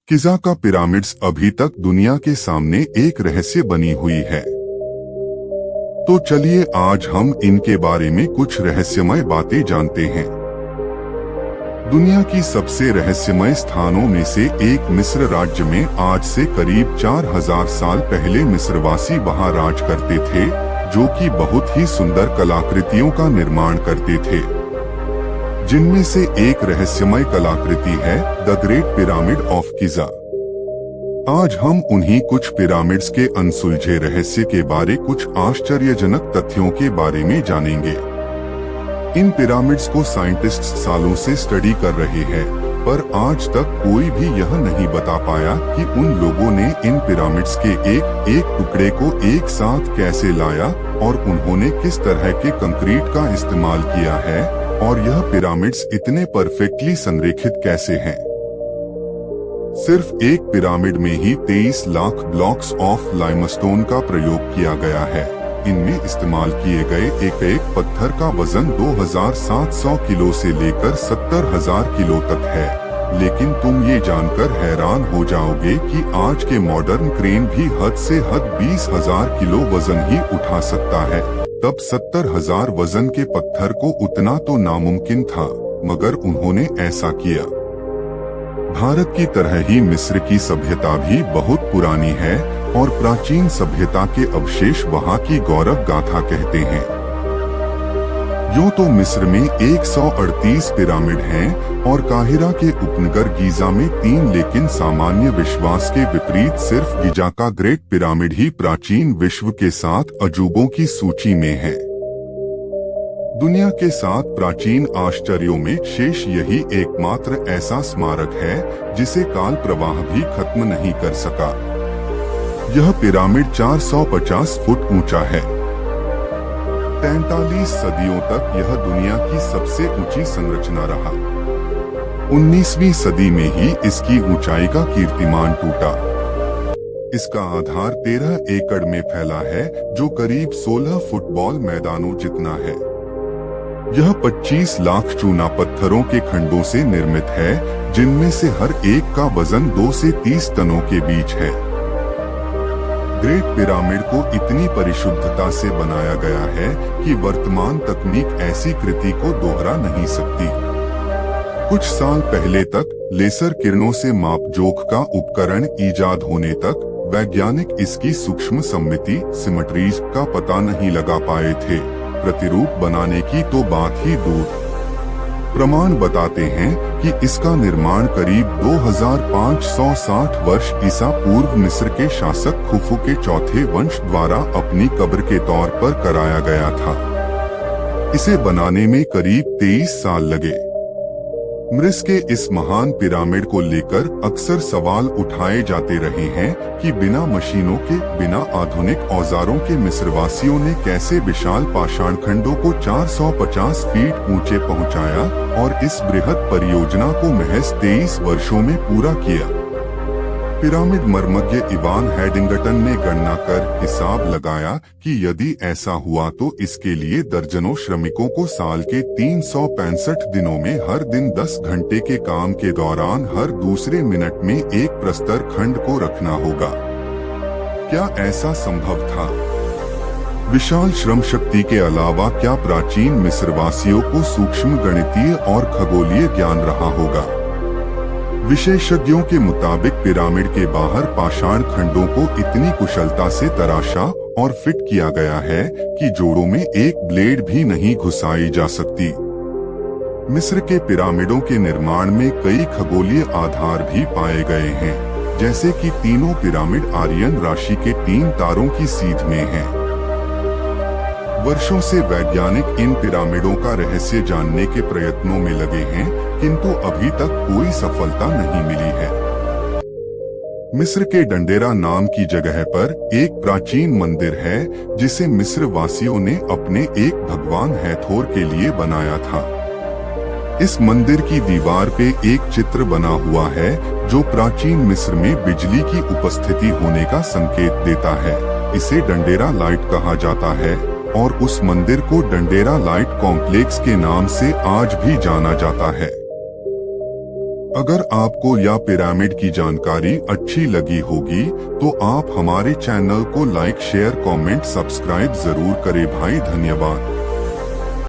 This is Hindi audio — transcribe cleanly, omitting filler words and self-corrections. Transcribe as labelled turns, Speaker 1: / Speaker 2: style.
Speaker 1: गिज़ा का पिरामिड्स अभी तक दुनिया के सामने एक रहस्य बनी हुई है। तो चलिए आज हम इनके बारे में कुछ रहस्यमय बातें जानते हैं। दुनिया की सबसे रहस्यमय स्थानों में से एक मिस्र राज्य में आज से करीब 4000 साल पहले मिस्रवासी वहां राज करते थे, जो कि बहुत ही सुंदर कलाकृतियों का निर्माण करते थे। जिनमें से एक रहस्यमय कलाकृति है the great pyramid of Giza. आज हम उन्हीं कुछ पिरामिड्स के अनसुलझे रहस्य के बारे कुछ आश्चर्यजनक तथ्यों के बारे में जानेंगे। इन पिरामिड्स को साइंटिस्ट्स सालों से स्टडी कर रहे हैं, पर आज तक कोई भी यह नहीं बता पाया कि उन लोगों ने इन पिरामिड्स के एक एक टुकड़े को एक साथ कैसे लाया और उन्होंने किस तरह के कंक्रीट का इस्तेमाल किया है और यह पिरामिड्स इतने परफेक्टली संरेखित कैसे हैं। सिर्फ एक पिरामिड में ही 23 लाख ब्लॉक्स ऑफ लाइमस्टोन का प्रयोग किया गया है। इनमें इस्तेमाल किए गए एक एक पत्थर का वजन 2700 किलो से लेकर 70,000 किलो तक है। लेकिन तुम ये जानकर हैरान हो जाओगे कि आज के मॉडर्न क्रेन भी हद से हद 20,000 किलो वजन ही उठा सकता है। तब 70,000 वजन के पत्थर को उतना तो नामुमकिन था, मगर उन्होंने ऐसा किया। भारत की तरह ही मिस्र की सभ्यता भी बहुत पुरानी है और प्राचीन सभ्यता के अवशेष वहां की गौरव गाथा कहते हैं। यूं तो मिस्र में 138 पिरामिड हैं और काहिरा के उपनगर गीज़ा में 3, लेकिन सामान्य विश्वास के विपरीत सिर्फ गिज़ा का ग्रेट पिरामिड ही प्राचीन विश्व के 7 अजूबों की सूची में है। दुनिया के 7 प्राचीन आश्चर्यों में शेष यही एकमात्र ऐसा स्मारक है जिसे काल प्रवाह भी खत्म नहीं कर सका। यह पिरामिड 450 फुट ऊंचा है। 43 सदियों तक यह दुनिया की सबसे ऊंची संरचना रहा। 19वीं सदी में ही इसकी ऊंचाई का कीर्तिमान टूटा। इसका आधार 13 एकड़ में फैला है, जो करीब 16 फुटबॉल मैदानों जितना है। यह 25 लाख चूना पत्थरों के खंडों से निर्मित है, जिनमें से हर एक का वजन 2 से 30 टनों के बीच है। ग्रेट पिरामिड को इतनी परिशुद्धता से बनाया गया है कि वर्तमान तकनीक ऐसी कृति को दोहरा नहीं सकती। कुछ साल पहले तक लेसर किरणों से मापजोख का उपकरण ईजाद होने तक वैज्ञानिक इसकी सूक्ष्म सममिति सिमेट्रीज का पता नहीं लगा पाए थे। प्रतिरूप बनाने की तो बात ही दूर। प्रमाण बताते हैं कि इसका निर्माण करीब 2560 वर्ष ईसा पूर्व मिस्र के शासक खुफू के चौथे वंश द्वारा अपनी कब्र के तौर पर कराया गया था। इसे बनाने में करीब 23 साल लगे। मिस्र के इस महान पिरामिड को लेकर अक्सर सवाल उठाए जाते रहे हैं कि बिना मशीनों के, बिना आधुनिक औजारों के मिस्रवासियों ने कैसे विशाल पाषाण खंडों को 450 फीट ऊंचे पहुंचाया और इस बृहद परियोजना को महज 23 वर्षों में पूरा किया। पिरामिड मर्मज्ञ इवान हेडिंगटन ने गणना कर हिसाब लगाया कि यदि ऐसा हुआ तो इसके लिए दर्जनों श्रमिकों को साल के 365 दिनों में हर दिन 10 घंटे के काम के दौरान हर दूसरे मिनट में एक प्रस्तर खंड को रखना होगा। क्या ऐसा संभव था? विशाल श्रम शक्ति के अलावा क्या प्राचीन मिस्रवासियों को सूक्ष्म गणितीय और खगोलीय ज्ञान रहा होगा? विशेषज्ञों के मुताबिक पिरामिड के बाहर पाषाण खंडों को इतनी कुशलता से तराशा और फिट किया गया है कि जोड़ों में एक ब्लेड भी नहीं घुसाई जा सकती। मिस्र के पिरामिडों के निर्माण में कई खगोलीय आधार भी पाए गए हैं, जैसे कि तीनों पिरामिड आर्यन राशि के 3 तारों की सीध में हैं। वर्षों से वैज्ञानिक इन पिरामिडों का रहस्य जानने के प्रयत्नों में लगे हैं, किंतु अभी तक कोई सफलता नहीं मिली है। मिस्र के डंडेरा नाम की जगह पर एक प्राचीन मंदिर है, जिसे मिस्र वासियों ने अपने एक भगवान हैथोर के लिए बनाया था। इस मंदिर की दीवार पे एक चित्र बना हुआ है, जो प्राचीन मिस्र में बिजली की उपस्थिति होने का संकेत देता है। इसे डंडेरा लाइट कहा जाता है और उस मंदिर को डंडेरा लाइट कॉम्प्लेक्स के नाम से आज भी जाना जाता है। अगर आपको यह पिरामिड की जानकारी अच्छी लगी होगी तो आप हमारे चैनल को लाइक शेयर कमेंट सब्सक्राइब जरूर करें भाई। धन्यवाद।